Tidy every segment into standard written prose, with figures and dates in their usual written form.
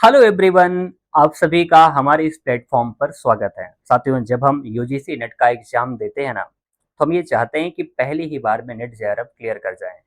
Hello everyone. आप सभी का हमारे इस प्लेटफॉर्म पर स्वागत है। साथियों, जब हम यूजीसी नेट का एग्जाम देते हैं ना, तो हम ये चाहते हैं कि पहली ही बार में नेट जेआरएफ क्लियर कर जाएं।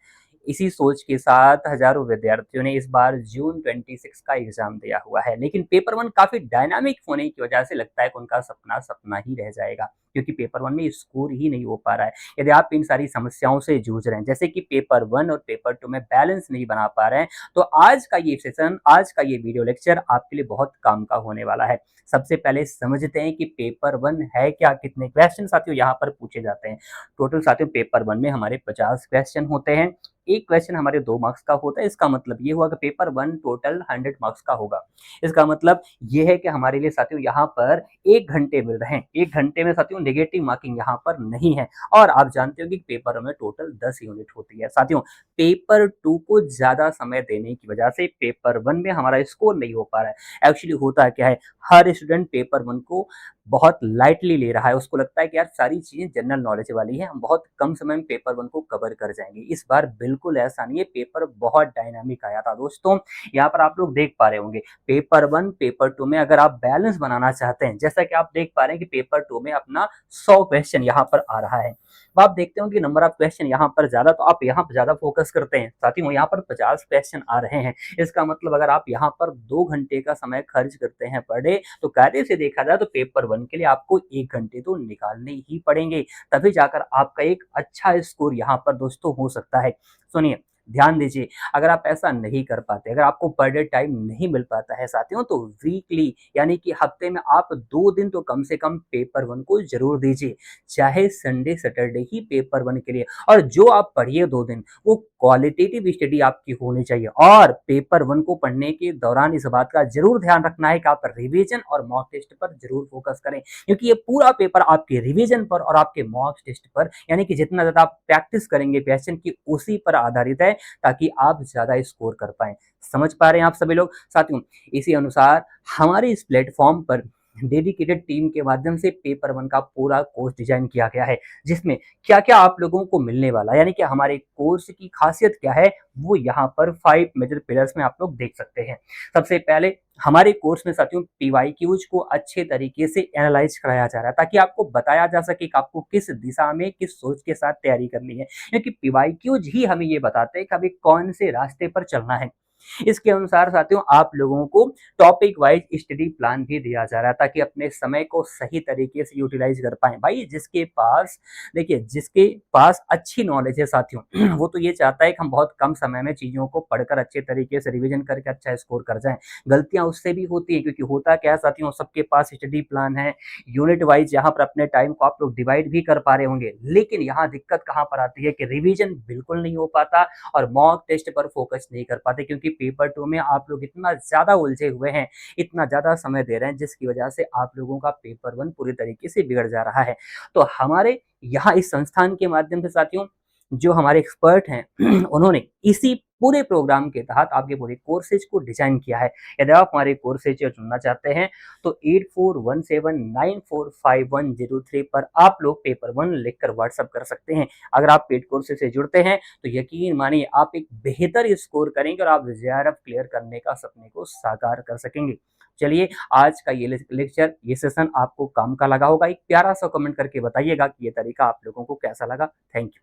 इसी सोच के साथ हजारों विद्यार्थियों ने इस बार जून 26 का एग्जाम दिया हुआ है, लेकिन पेपर वन काफी डायनामिक होने की वजह से लगता है कि उनका सपना सपना ही रह जाएगा, क्योंकि पेपर वन में स्कोर ही नहीं हो पा रहा है। यदि आप इन सारी समस्याओं से जूझ रहे हैं, जैसे कि पेपर वन और पेपर टू में बैलेंस नहीं बना पा रहे हैं, तो आज का ये सेशन, आज का ये वीडियो लेक्चर आपके लिए बहुत काम का होने वाला है। सबसे पहले समझते हैं कि पेपर वन है क्या, कितने क्वेश्चन साथियों यहाँ पर पूछे जाते हैं। टोटल साथियों पेपर वन में हमारे 50 क्वेश्चन होते हैं। एक क्वेश्चन हमारे 2 मार्क्स का होता है। इसका मतलब ये हुआ कि पेपर वन टोटल 100 मार्क्स का होगा। इसका मतलब ये है कि हमारे लिए साथियों यहाँ पर 1 घंटे मिल रहे हैं। 1 घंटे में साथियों नेगेटिव मार्किंग यहाँ पर नहीं है। और आप जानते हो कि पेपर में टोटल 10 यूनिट होती है। साथियों, पेपर टू को ज्यादा समय देने की वजह से पेपर वन में हमारा स्कोर नहीं हो पा रहा है। एक्चुअली होता क्या है, हर स्टूडेंट पेपर वन को बहुत लाइटली ले रहा है। उसको लगता है कि यार सारी चीजें जनरल नॉलेज वाली है, हम बहुत कम समय में पेपर वन को कवर कर जाएंगे। इस बार बिल्कुल ऐसा नहीं है, पेपर बहुत डायनामिक आया था दोस्तों। यहाँ पर आप लोग देख पा रहे होंगे, पेपर वन पेपर टू में अगर आप बैलेंस बनाना चाहते हैं, जैसा कि आप देख पा रहे हैं कि पेपर टू में अपना 100 क्वेश्चन यहाँ पर आ रहा है। अब आप देखते हो कि नंबर ऑफ क्वेश्चन यहाँ पर ज्यादा, तो आप यहाँ पर ज्यादा फोकस करते हैं। साथियों, यहाँ पर 50 क्वेश्चन आ रहे हैं। इसका मतलब अगर आप यहाँ पर 2 घंटे का समय खर्च करते हैं पर डे, तो कायदे से देखा जाए तो पेपर वन के लिए आपको 1 घंटे तो निकालने ही पड़ेंगे, तभी जाकर आपका एक अच्छा स्कोर यहाँ पर दोस्तों हो सकता है। सुनिए, ध्यान दीजिए, अगर आप ऐसा नहीं कर पाते, अगर आपको पर डे टाइम नहीं मिल पाता है साथियों, तो वीकली यानी कि हफ्ते में आप 2 दिन तो कम से कम पेपर वन को जरूर दीजिए, चाहे संडे सैटरडे ही पेपर वन के लिए। और जो आप पढ़िए 2 दिन, वो क्वालिटेटिव स्टडी आपकी होनी चाहिए। और पेपर वन को पढ़ने के दौरान इस बात का जरूर ध्यान रखना है कि आप रिवीजन और मॉक टेस्ट पर जरूर फोकस करें, क्योंकि ये पूरा पेपर आपके रिवीजन पर और आपके मॉक टेस्ट पर, यानी कि जितना ज्यादा आप प्रैक्टिस करेंगे क्वेश्चन की, उसी पर आधारित है, ताकि आप ज्यादा स्कोर कर पाए। समझ पा रहे हैं आप सभी लोग? साथियों, इसी अनुसार हमारे इस प्लेटफॉर्म पर डेडिकेटेड टीम के माध्यम से पेपर वन का पूरा कोर्स डिजाइन किया गया है, जिसमें क्या क्या आप लोगों को मिलने वाला है, यानी कि हमारे कोर्स की खासियत क्या है, वो यहाँ पर 5 मेजर पिलर्स में आप लोग देख सकते हैं। सबसे पहले हमारे कोर्स में साथियों पीवाईक्यूज को अच्छे तरीके से एनालाइज कराया जा रहा है, ताकि आपको बताया जा सके कि आपको किस दिशा में किस सोच के साथ तैयारी करनी है, क्योंकि पीवाईक्यूज ही हमें ये बताते हैं कि अभी कौन से रास्ते पर चलना है। इसके अनुसार साथियों आप लोगों को टॉपिक वाइज स्टडी प्लान भी दिया जा रहा है, ताकि अपने समय को सही तरीके से यूटिलाइज कर पाए। भाई जिसके पास, देखिए, जिसके पास अच्छी नॉलेज है साथियों वो तो ये चाहता है कि हम बहुत कम समय में चीजों को पढ़कर अच्छे तरीके से रिवीजन करके अच्छा स्कोर कर जाएं। गलतियां उससे भी होती है, क्योंकि होता क्या है साथियों, सबके पास स्टडी प्लान है, यूनिट वाइज यहाँ पर अपने टाइम को आप लोग डिवाइड भी कर पा रहे होंगे, लेकिन यहाँ दिक्कत कहाँ पर आती है कि रिवीजन बिल्कुल नहीं हो पाता और मॉक टेस्ट पर फोकस नहीं कर पाते, क्योंकि पेपर टू में आप लोग इतना ज्यादा उलझे हुए हैं, इतना ज्यादा समय दे रहे हैं, जिसकी वजह से आप लोगों का पेपर वन पूरी तरीके से बिगड़ जा रहा है। तो हमारे यहाँ इस संस्थान के माध्यम से साथियों, जो हमारे एक्सपर्ट हैं उन्होंने इसी पूरे प्रोग्राम के तहत आपके पूरे कोर्सेज को डिजाइन किया है। यदि आप हमारे कोर्सेज चुनना चाहते हैं, तो 8417945103 पर आप लोग पेपर वन लिखकर व्हाट्सअप कर सकते हैं। अगर आप पेड कोर्सेज से जुड़ते हैं, तो यकीन मानिए आप एक बेहतर स्कोर करेंगे और आप जेआरएफ क्लियर करने का सपने को साकार कर सकेंगे। चलिए, आज का ये लेक्चर, ये सेशन आपको काम का लगा होगा। एक प्यारा सा कमेंट करके बताइएगा कि ये तरीका आप लोगों को कैसा लगा। Thank you.